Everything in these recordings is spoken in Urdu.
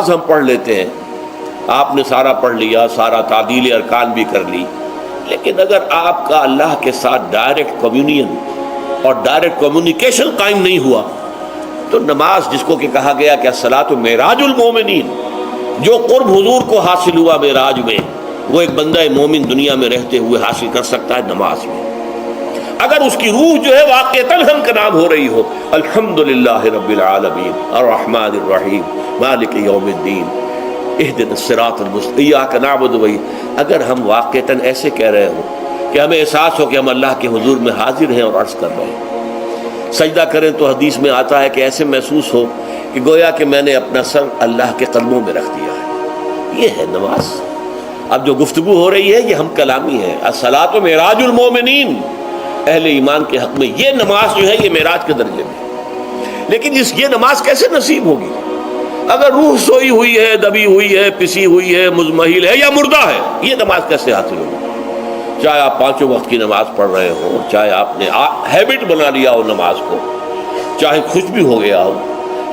ہم پڑھ لیتے ہیں، آپ نے سارا پڑھ لیا، سارا تعدیل ارکان بھی کر لی، لیکن اگر آپ کا اللہ کے ساتھ ڈائریکٹ کمیونین اور ڈائریکٹ کمیونیکیشن قائم نہیں ہوا تو نماز، جس کو کہ کہا گیا کہ الصلاۃ معراج المومنین، جو قرب حضور کو حاصل ہوا معراج میں، وہ ایک بندہ مومن دنیا میں رہتے ہوئے حاصل کر سکتا ہے نماز میں، اگر اس کی روح جو ہے واقعتاً ہم کا نام ہو رہی ہو الحمدللہ رب العالمین الرحمن الرحیم مالک یوم الدین اہدنا الصراط المستقیم ایاک نعبد و اگر ہم واقعتاً ایسے کہہ رہے ہوں کہ ہمیں احساس ہو کہ ہم اللہ کے حضور میں حاضر ہیں اور عرض کر رہے ہیں، سجدہ کریں تو حدیث میں آتا ہے کہ ایسے محسوس ہو کہ گویا کہ میں نے اپنا سر اللہ کے قدموں میں رکھ دیا ہے، یہ ہے نماز۔ اب جو گفتگو ہو رہی ہے یہ ہم کلامی ہے، الصلاۃ معراج المومنین، اہل ایمان کے حق میں یہ نماز جو ہے یہ معراج کے درجے میں، لیکن یہ نماز کیسے نصیب ہوگی اگر روح سوئی ہوئی ہے، دبی ہوئی ہے، پسی ہوئی ہے، مزمحل ہے یا مردہ ہے؟ یہ نماز کیسے حاصل ہوگی؟ چاہے آپ 5 وقت کی نماز پڑھ رہے ہوں، چاہے آپ نے ہیبٹ بنا لیا ہو نماز کو، چاہے کچھ بھی ہو گیا ہو،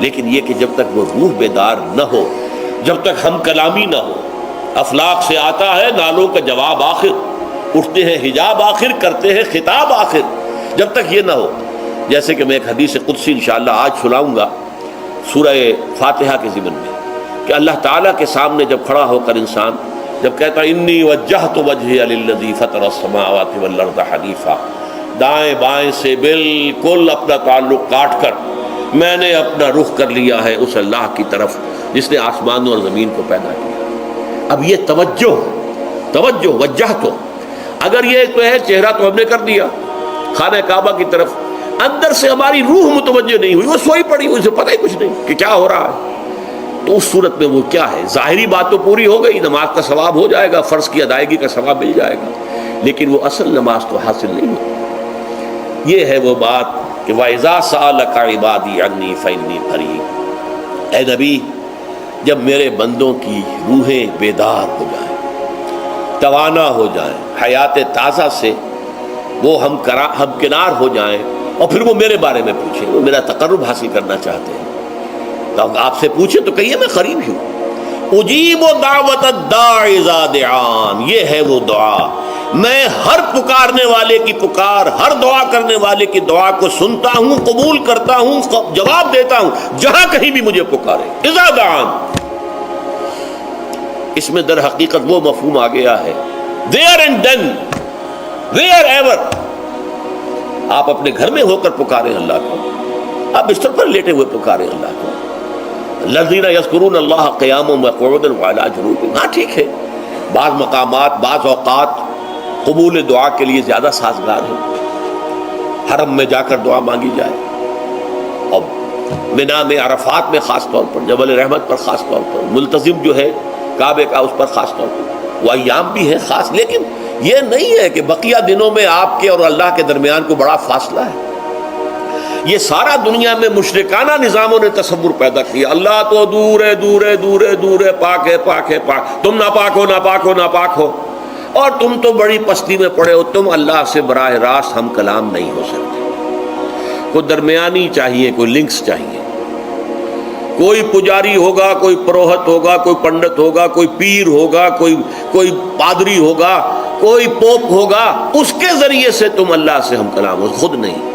لیکن یہ کہ جب تک وہ روح بیدار نہ ہو، جب تک ہم کلامی نہ ہو، افلاق سے آتا ہے نالوں کا جواب آخر، اٹھتے ہیں حجاب آخر، کرتے ہیں خطاب آخر، جب تک یہ نہ ہو، جیسے کہ میں ایک حدیث قدسی انشاءاللہ آج سناؤں گا سورہ فاتحہ کے ضمن میں، کہ اللہ تعالیٰ کے سامنے جب کھڑا ہو کر انسان جب کہتا انی وجہت وجہی للذی فطر السماوات والارض حنیفا، دائیں بائیں سے بالکل اپنا تعلق کاٹ کر میں نے اپنا رخ کر لیا ہے اس اللہ کی طرف جس نے آسمانوں اور زمین کو پیدا کیا۔ اب یہ توجہ وجہ تو اگر یہ تو ہے چہرہ تو ہم نے کر دیا خانہ کعبہ کی طرف، اندر سے ہماری روح متوجہ نہیں ہوئی، وہ سوئی پڑی، اسے پتہ ہی کچھ نہیں کہ کیا ہو رہا ہے، تو اس صورت میں وہ کیا ہے؟ ظاہری بات تو پوری ہو گئی، نماز کا ثواب ہو جائے گا، فرض کی ادائیگی کا ثواب مل جائے گا، لیکن وہ اصل نماز تو حاصل نہیں ہوتی۔ یہ ہے وہ بات کہ وَإِذَا سَأَلَكَ عِبَادِي عَنِّي فَإِنِّي قَرِيبٌ، اے نبی جب میرے بندوں کی روحیں بیدار ہو جائیں، توانا ہو جائیں، حیات تازہ سے وہ ہم کنار ہو جائیں، اور پھر وہ میرے بارے میں پوچھیں، وہ میرا تقرب حاصل کرنا چاہتے ہیں، تو آپ سے پوچھیں تو کہیے میں قریب ہی ہوں۔ اجیب دعوت الداع اذا دعان، یہ ہے وہ دعا، میں ہر پکارنے والے کی پکار، ہر دعا کرنے والے کی دعا کو سنتا ہوں، قبول کرتا ہوں، جواب دیتا ہوں جہاں کہیں بھی مجھے پکارے۔ اذا دعان، اس میں در حقیقت وہ مفہوم آ گیا ہے there and then where ever، آپ اپنے گھر میں ہو کر پکاریں اللہ کو، آپ بستر پر لیٹے ہوئے پکاریں اللہ کو، الذین یذکرون اللہ قیاما وقعودا وعلی جنوبہم، ہاں ٹھیک ہے بعض مقامات بعض اوقات قبول دعا کے لیے زیادہ سازگار ہے، حرم میں جا کر دعا مانگی جائے، اور منا میں عرفات میں خاص طور پر، جبل رحمت پر خاص طور پر، ملتزم جو ہے کعبے کا اس پر خاص طور پر، وہ ایام بھی ہے خاص، لیکن یہ نہیں ہے کہ بقیہ دنوں میں آپ کے اور اللہ کے درمیان کو بڑا فاصلہ ہے۔ یہ سارا دنیا میں مشرکانہ نظاموں نے تصور پیدا کیا، اللہ تو دور ہے دور ہے دور ہے دور ہے، پاک ہے پاک ہے پاک، تم ناپاک ہو ناپاک ہو ناپاک ہو، اور تم تو بڑی پستی میں پڑے ہو، تم اللہ سے براہ راست ہم کلام نہیں ہو سکتے۔ کوئی درمیانی چاہیے، کوئی لنکس چاہیے، کوئی پجاری ہوگا، کوئی پروہت ہوگا، کوئی پنڈت ہوگا، کوئی پیر ہوگا، کوئی پادری ہوگا، کوئی پوپ ہوگا، اس کے ذریعے سے تم اللہ سے ہم کلام ہو، خود نہیں۔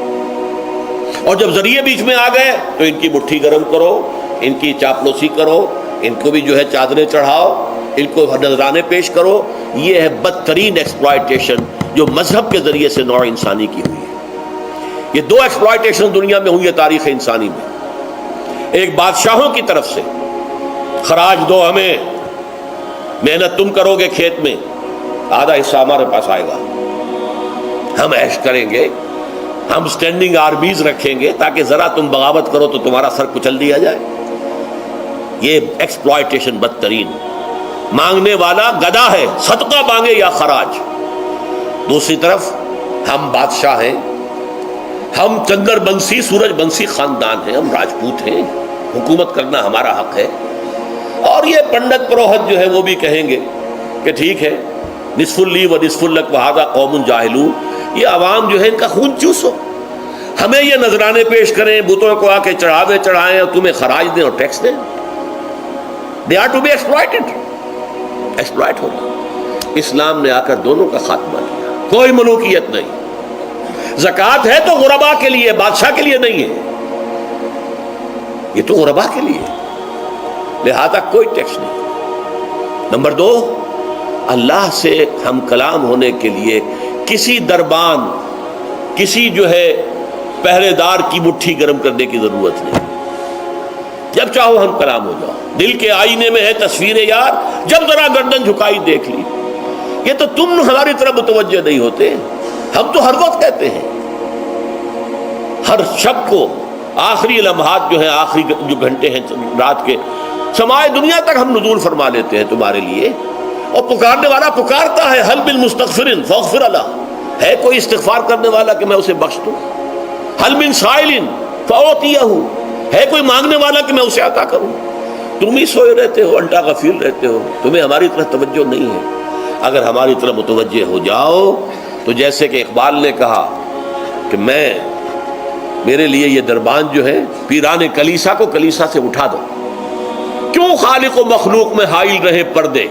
اور جب ذریعے بیچ میں آ گئے تو ان کی مٹھی گرم کرو، ان کی چاپلوسی کرو، ان کو بھی جو ہے چادریں چڑھاؤ، ان کو نذرانے پیش کرو۔ یہ ہے بدترین ایکسپلائٹیشن جو مذہب کے ذریعے سے نوع انسانی کی ہوئی ہے۔ یہ 2 ایکسپلائٹیشن دنیا میں ہوئی ہے تاریخ انسانی میں، ایک بادشاہوں کی طرف سے خراج دو ہمیں، محنت تم کرو گے کھیت میں، آدھا حصہ ہمارے پاس آئے گا، ہم عیش کریں گے، ہم سٹینڈنگ آرمیز رکھیں گے تاکہ ذرا تم بغاوت کرو تو تمہارا سر کچل دیا جائے۔ یہ ایکسپلائٹیشن بدترین، مانگنے والا گدھا ہے، صدقہ مانگے یا خراج۔ دوسری طرف ہم بادشاہ ہیں، ہم چندر بنسی سورج بنسی خاندان ہیں، ہم راجپوت ہیں، حکومت کرنا ہمارا حق ہے۔ اور یہ پنڈت پروہت جو ہے وہ بھی کہیں گے کہ ٹھیک ہے، نصف لی و نصف لک وہذا قوم جاہلون، یہ عوام جو ہے ان کا خون چوسو، ہمیں یہ نذرانے پیش کریں، بتوں کو آ کے چڑھاوے چڑھائیں اور تمہیں خراج دیں اور ٹیکس دیں۔ they are to be exploited. Exploit ہونا. اسلام نے آ کر دونوں کا خاتمہ کیا. کوئی ملوکیت نہیں. زکوٰۃ ہے تو غربا کے لیے، بادشاہ کے لیے نہیں ہے، یہ تو غربا کے لیے، لہذا کوئی ٹیکس نہیں. نمبر 2، اللہ سے ہم کلام ہونے کے لیے کسی دربان، کسی جو ہے پہرے دار کی مٹھی گرم کرنے کی ضرورت نہیں. جب چاہو ہم کلام ہو جاؤ. دل کے آئینے میں ہے تصویر یار، جب ذرا گردن جھکائی دیکھ لی. یہ تو تم ہماری طرف متوجہ نہیں ہوتے، ہم تو ہر وقت کہتے ہیں، ہر شب کو آخری لمحات جو ہیں، آخری جو گھنٹے ہیں رات کے، سمائے دنیا تک ہم نزول فرما لیتے ہیں تمہارے لیے. اور پکارنے والا پکارتا ہے، حل من مستغفر فاغفر له، ہے کوئی استغفار کرنے والا کہ میں اسے بخش دوں. حل من سائل فاعطیہ، ہے کوئی مانگنے والا کہ میں اسے عطا کروں. تم ہی سوئے رہتے ہو، الٹا غفیر رہتے ہو، تمہیں ہماری طرف توجہ نہیں ہے. اگر ہماری طرف متوجہ ہو جاؤ تو جیسے کہ اقبال نے کہا کہ میرے لیے یہ دربان جو ہے، پیران کلیسا کو کلیسا سے اٹھا دو. کیوں خالق و مخلوق میں حائل رہے پردے،